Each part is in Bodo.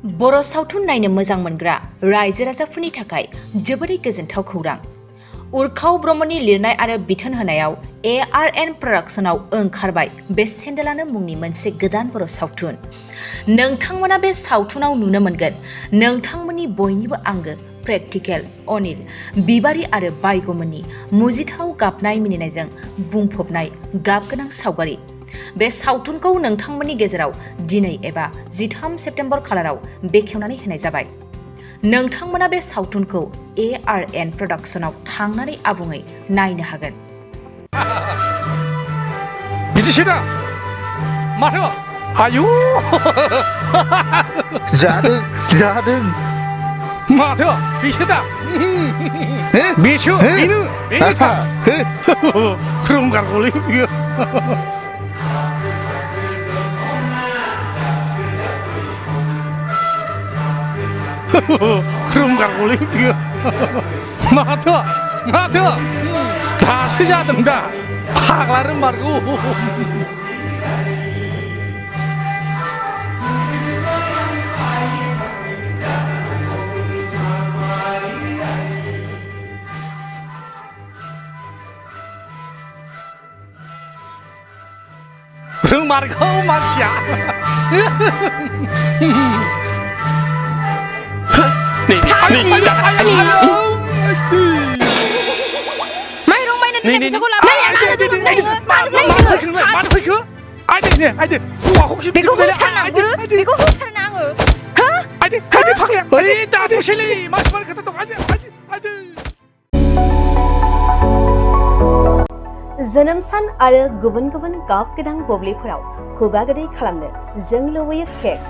बर' सावथुन नायनो मोजां मोनग्रा रायजो राजाफोरनि थाखाय जोबोरै गोजोनथाव खौरां। उर्खाव ब्रह्मनि लिरनाय आरो बिथोन होनायाव आर्न प्रडाक्शनाव ओंखारबाय बे सेन्देलानो मुंनि मोनसे गोदान बर' सावथुन। नोंथांमोना बे सावथुनाव नुनो मोनगोन नोंथांमोननि बयनिबो आंगो प्रेक्टिकेल अनिल, बिबारी आरो बायग'मोननि मुजिथाव गाबनाय मिनिनायजों बुंफबनाय गाबगोनां सावगारि। बे सावथुनखौ नोंथांमोननि गेजेराव दिनै एबा 13 सेप्तेम्बर खालाराव बेखेवनानै होनाय जाबाय। नोंथांमोना बे सावथुनखौ आर्न प्रडाक्शनाव थांनानै आबुङै नायनो हागोन। बिदिसोदा माथो आयु जादों माथो बिसोदा बेसो बेनो बेनोखा खोरोमगारगौलै बियो खोरोमगारगौलै बियो माथो दासो जादों दा फाग्ला रोंमारगौ। रोंमारगौ मानसिया माइरं बायनानै फैसाखौ लाबोनानै मानो फैखो आइदे हौवाखौ बेखौ होथारनांगौ बेखौ होथारनो आङो हो आइदे फाग्लाया ओइ दादोसैलै मानसिफोर खोथा दं आइदे जोनोम सान आरो गुबुन गुबुन गाब गोनां बुब्लिफोराव खुगा गोदै खालामनो जों लुबैयो केक।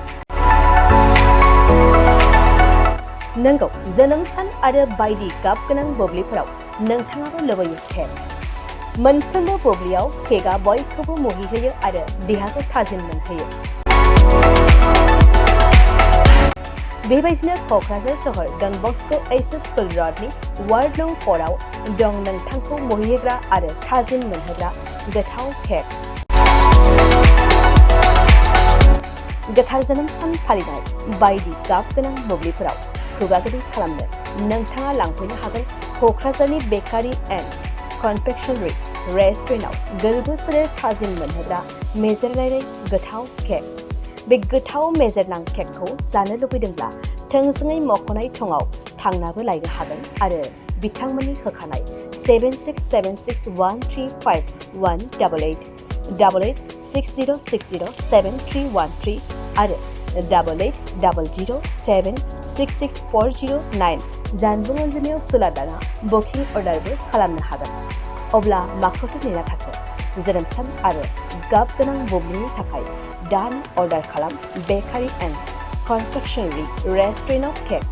नंगौ, जोनोम सान आरो बायदि गाब गोनां बुब्लिफोराव नोंथाङाबो लुबैयो केक। मोनफ्रोमबो बुब्लियाव केकआ बयखौबो मुहिहोयो आरो देहाखौ थाजिम मोनहोयो। बेबायदिनो क'क्राझार सहर डन बस्क' स्कुल र'डनि वार्ड नं 4 आव दं नोंथांखौ मुहिहोग्रा आरो थाजिम मोनहोग्रा गोथाव केक। गोथार जोनोम सान फालिनाय बायदि गाब गोनां बुब्लिफोराव खुगा गोदै खालामनो नोंथाङा लांफैनो हागोन क'क्राझारनि बेकारि एन्ड कनफेक्शनारि रेस्टुरेन्टआव गोरबो सोलेर थाजिम मोनहोग्रा मेजेरनाय गोथाव केक। बे गोथाव मेजेरनां केकखौ जानो लुबैदोंब्ला थोंजोङै मख'नाय थंआव थांनाबो लायनो हागोन आरो बिथांमोननि होखानाय 767601351888 8860607313 आरो 880007664009 जानबुं अनजिमायाव सुलादाना बुकिं अर्डारबो खालामनो हागोन। अब्ला माखौथो नेना थाखो? जोनोम सान आरो गाब गोनां बुब्लिनि थाखाय दानो अर्डार खालाम बेकारि एन्ड कनफेक्शनारि रेस्टुरेन्टआव केक।